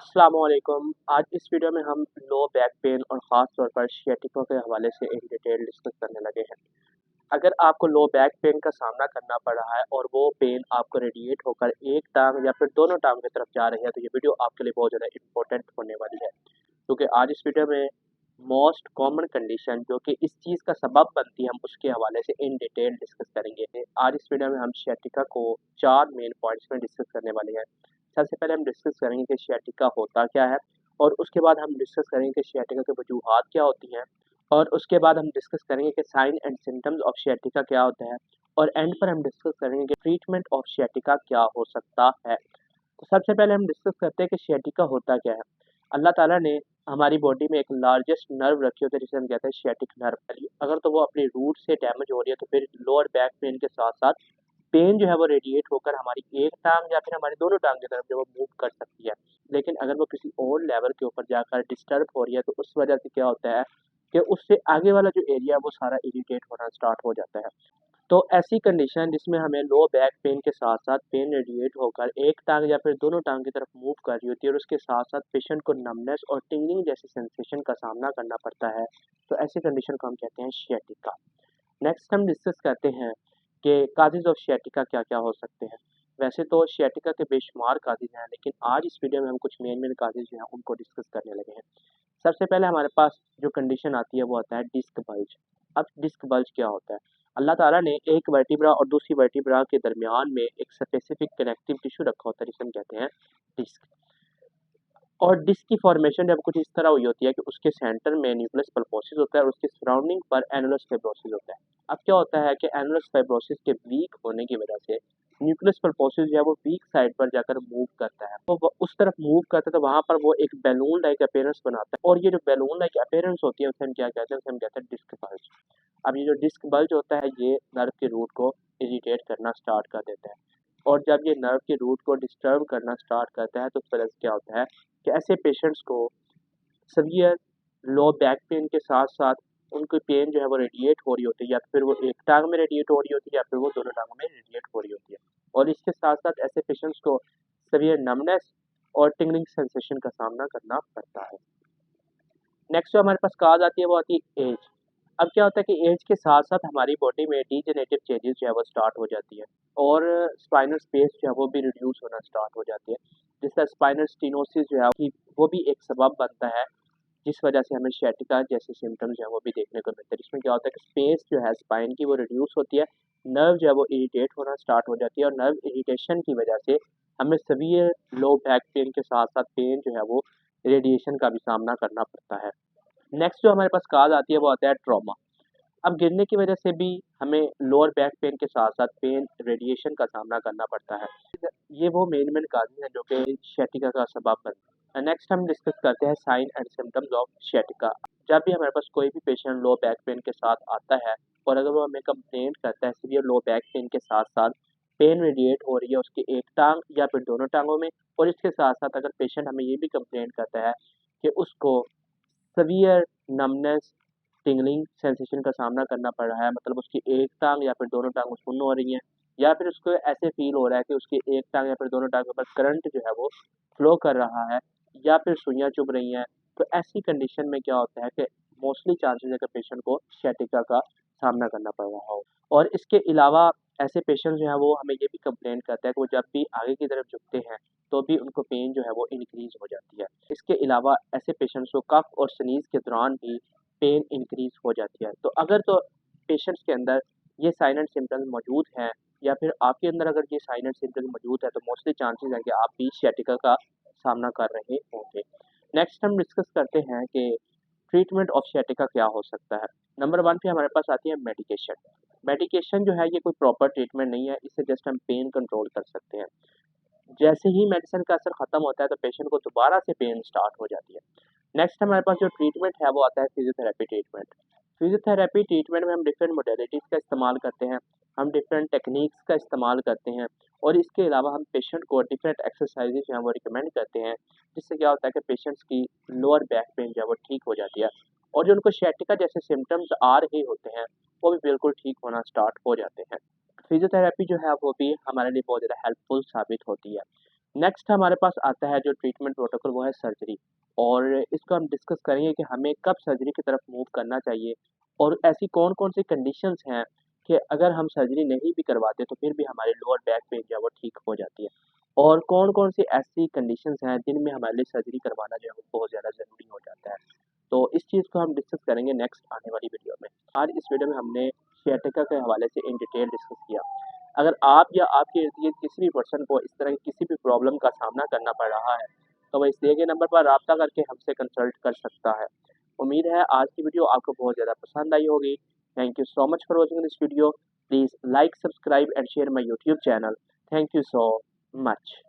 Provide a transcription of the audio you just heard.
अस्सलामुअलैकुम। आज इस वीडियो में हम लो बैक पेन और ख़ास तौर पर सियाटिका के हवाले से इन डिटेल डिस्कस करने लगे हैं। अगर आपको लो बैक पेन का सामना करना पड़ रहा है और वो पेन आपको रेडिएट होकर एक टांग या फिर दोनों टांग की तरफ जा रही है, तो ये वीडियो आपके लिए बहुत ज़्यादा इम्पोर्टेंट होने वाली है, क्योंकि आज इस वीडियो में मोस्ट कॉमन कंडीशन जो कि इस चीज़ का सबब बनती है, हम उसके हवाले से इन डिटेल डिस्कस करेंगे। आज इस वीडियो में हम सियाटिका को 4 मेन पॉइंट्स में डिस्कस करने वाले हैं। सबसे पहले हम डिस्कस करेंगे कि सियाटिका होता क्या है, और उसके बाद हम डिस्कस करेंगे कि सियाटिका की वजूहात क्या होती हैं, और उसके बाद हम डिस्कस करेंगे कि sign and symptoms of sciatica क्या होता है, और एंड पर हम डिस्कस करेंगे कि ट्रीटमेंट ऑफ सियाटिका क्या हो सकता है। तो सबसे पहले हम डिस्कस करते हैं कि सियाटिका होता क्या है। अल्लाह ताला ने हमारी बॉडी में एक लार्जेस्ट नर्व रखी होती है जिसे हम कहते हैं सियाटिक नर्व। अगर तो वो अपनी रूट से डैमेज हो रही है तो फिर लोअर बैक पेन के साथ-साथ पेन जो है वो रेडिएट होकर हमारी एक टाँग या फिर हमारी दोनों टाँग की तरफ जो वो मूव कर सकती है। लेकिन अगर वो किसी और लेवल के ऊपर जाकर डिस्टर्ब हो रही है तो उस वजह से क्या होता है कि उससे आगे वाला जो एरिया है वो सारा इरिटेट होना स्टार्ट हो जाता है। तो ऐसी कंडीशन जिसमें हमें लो बैक पेन के साथ-साथ पेन रेडिएट होकर एक टाँग या फिर दोनों टाँग की तरफ मूव कर रही होती है और उसके साथ-साथ पेशेंट को नमनेस और टिंगलिंग जैसे सेंसेशन का सामना करना पड़ता है, तो ऐसी कंडीशन को हम कहते हैं सियाटिका। नेक्स्ट हम डिस्कस करते हैं कि काज़ेज़ ऑफ सियाटिका क्या-क्या हो सकते हैं। वैसे तो सियाटिका के बेशुमार काज़ेज़ हैं, लेकिन आज इस वीडियो में हम कुछ मेन काज़ेज़ जो हैं उनको डिस्कस करने लगे हैं। सबसे पहले हमारे पास जो कंडीशन आती है वो आता है डिस्क बल्ज। अब डिस्क बल्ज क्या होता है? अल्लाह ताला ने एक वर्टिब्रा और दूसरी वर्टिब्रा के दरमियान में एक स्पेसिफिक कनेक्टिव टिश्यू रखा होता है जिसे हम कहते हैं डिस्क। और डिस्क की फॉर्मेशन जब कुछ इस तरह हुई होती है कि उसके सेंटर में न्यूक्लियस पल्पोसिस होता है और उसके सराउंडिंग पर एनुलस फाइब्रोसिस होता है। अब क्या होता है कि एनुलस फाइब्रोसिस के वीक होने की वजह से न्यूक्लियस पल्पोसिस जो है वो वीक साइड पर जाकर मूव करता है। तो वो उस तरफ मूव करता है तो वहाँ पर वो एक बैलून लाइक अपीयरेंस बनाता है, और ये जो बैलून लाइक अपीयरेंस होती है उसे हम क्या कहते हैं? उसे हम कहते हैं डिस्क बल्ज। अब ये जो डिस्क बल्ज होता है ये नर्व के रूट को इरिटेट करना स्टार्ट कर देता है, और जब ये नर्व के रूट को डिस्टर्ब करना स्टार्ट करता है तो उस वजह से क्या होता है कि ऐसे पेशेंट्स को सीवियर लो बैक पेन के साथ-साथ उनकी पेन जो है वो रेडिएट हो रही होती है, या फिर वो एक टाँग में रेडिएट हो रही होती है या फिर वो दोनों टाँगों में रेडिएट हो रही होती है। और इसके साथ-साथ ऐसे पेशेंट्स को सीवियर नमनेस और टिंगलिंग सेंसेशन का सामना करना पड़ता है। नेक्स्ट जो हमारे पास कॉज़ आती है वो आती है एज। अब क्या होता है कि एज के साथ-साथ हमारी बॉडी में डिजेनरेटिव चेंजेस जो है वो स्टार्ट हो जाती है, और स्पाइनल स्पेस जो है वो भी रिड्यूस होना स्टार्ट हो जाती है। जिससे स्पाइनल स्टेनोसिस जो है कि वो भी एक सबब बनता है, जिस वजह से हमें सियाटिका जैसे सिम्पटम्स जो हैं वो भी देखने को मिलते हैं। इसमें क्या होता है कि स्पेस जो है स्पाइन की वो रिड्यूस होती है, नर्व जो है वो इरिटेट होना स्टार्ट हो जाती है, और नर्व इरिटेशन की वजह से हमें सीवियर लो बैक पेन के साथ-साथ पेन जो है वो रेडिएशन का भी सामना करना पड़ता है। नेक्स्ट जो हमारे पास कॉज़ आती है वो आता है ट्रॉमा। अब गिरने की वजह से भी हमें लोअर बैक पेन के साथ-साथ पेन रेडिएशन का सामना करना पड़ता है। ये वो मेन कारण हैं जो कि सियाटिका का सबब बनते हैं। नेक्स्ट हम डिस्कस करते हैं sign and symptoms of sciatica. जब भी हमारे पास कोई भी पेशेंट लो बैक पेन के साथ आता है और अगर वो हमें कंप्लेंट करता है सीवियर लो बैक पेन के साथ-साथ पेन रेडिएट हो रही है उसकी एक टाँग या फिर दोनों टाँगों में, और इसके साथ-साथ अगर पेशेंट हमें ये भी कंप्लेंट करता है कि उसको सीवियर नमनेस, टिंगलिंग सेंसेशन का सामना करना पड़ रहा है, मतलब उसकी एक टाँग या फिर दोनों टाँग सुन्न हो रही हैं, या फिर उसको ऐसे फ़ील हो रहा है कि उसकी एक टाँग या फिर दोनों टाँग के ऊपर करंट जो है वो फ्लो कर रहा है, या फिर सुइयाँ चुभ रही हैं। तो ऐसी कंडीशन में क्या होता है कि मोस्टली चांसेस है कि पेशेंट को सियाटिका का सामना करना पड़ रहा हो। और इसके अलावा ऐसे पेशेंट जो हैं वो हमें ये भी कंप्लेंट करते हैं कि वो जब भी आगे की तरफ झुकते हैं, तो भी उनको पेन जो है वो इंक्रीज़ हो जाती है। इसके अलावा ऐसे पेशेंट्स को कफ और स्नीज़ के दौरान भी पेन इंक्रीज़ हो जाती है। तो अगर तो पेशेंट्स के अंदर ये साइन एंड सिम्पटम्स मौजूद हैं, या फिर आपके अंदर अगर ये साइन एंड सिम्पटम्स मौजूद है, तो मोस्टली चांसेस हैं कि आप भी सियाटिका का सामना कर रहे होंगे। नेक्स्ट हम डिस्कस करते हैं कि ट्रीटमेंट ऑफ सियाटिका क्या हो सकता है। नंबर 1 पे हमारे पास आती है मेडिकेशन। मेडिकेशन जो है ये कोई प्रॉपर ट्रीटमेंट नहीं है, इससे जस्ट हम पेन कंट्रोल कर सकते हैं। जैसे ही मेडिसिन का असर खत्म होता है तो पेशेंट को दोबारा से पेन स्टार्ट हो जाती है। नेक्स्ट हमारे पास जो ट्रीटमेंट है वो आता है फिजियोथेरेपी ट्रीटमेंट। फिजियोथेरेपी ट्रीटमेंट में हम डिफरेंट मोडेलिटीज़ का इस्तेमाल करते हैं, हम डिफरेंट टेक्निक्स का इस्तेमाल करते हैं, और इसके अलावा हम पेशेंट को डिफरेंट एक्सरसाइजेज जो हैं वो रिकमेंड करते हैं, जिससे क्या होता है कि पेशेंट्स की लोअर बैक पेन जो है वो ठीक हो जाती है, और जो उनको सियाटिका जैसे सिम्टम्स आ रहे होते हैं वो भी बिल्कुल ठीक होना स्टार्ट हो जाते हैं। फिजियोथेरेपी जो है वो भी हमारे लिए बहुत ज़्यादा हेल्पफुल साबित होती है। नेक्स्ट हमारे पास आता है जो ट्रीटमेंट प्रोटोकॉल, वो है सर्जरी। और इसको हम डिस्कस करेंगे कि हमें कब सर्जरी की तरफ मूव करना चाहिए और ऐसी कौन-कौन सी कंडीशंस हैं कि अगर हम सर्जरी नहीं भी करवाते तो फिर भी हमारी लोअर बैक पेन जो है वो ठीक हो जाती है। और कौन-कौन सी ऐसी कंडीशंस हैं जिनमें हमारे लिए सर्जरी करवाना जो है वो बहुत ज़्यादा ज़रूरी हो जाता है। तो इस चीज़ को हम डिस्कस करेंगे नेक्स्ट आने वाली वीडियो में। आज इस वीडियो में हमने सियाटिका के हवाले से इन डिटेल डिस्कस किया। अगर आप या आपके इर्द-गिर्द किसी भी पर्सन को इस तरह की किसी भी प्रॉब्लम का सामना करना पड़ रहा है, तो वह इस दिए गए नंबर पर राब्ता करके हमसे कंसल्ट कर सकता है। उम्मीद है आज की वीडियो आपको बहुत ज़्यादा पसंद आई होगी। Thank you so much for watching this video. Please like, subscribe and share my YouTube channel. Thank you so much.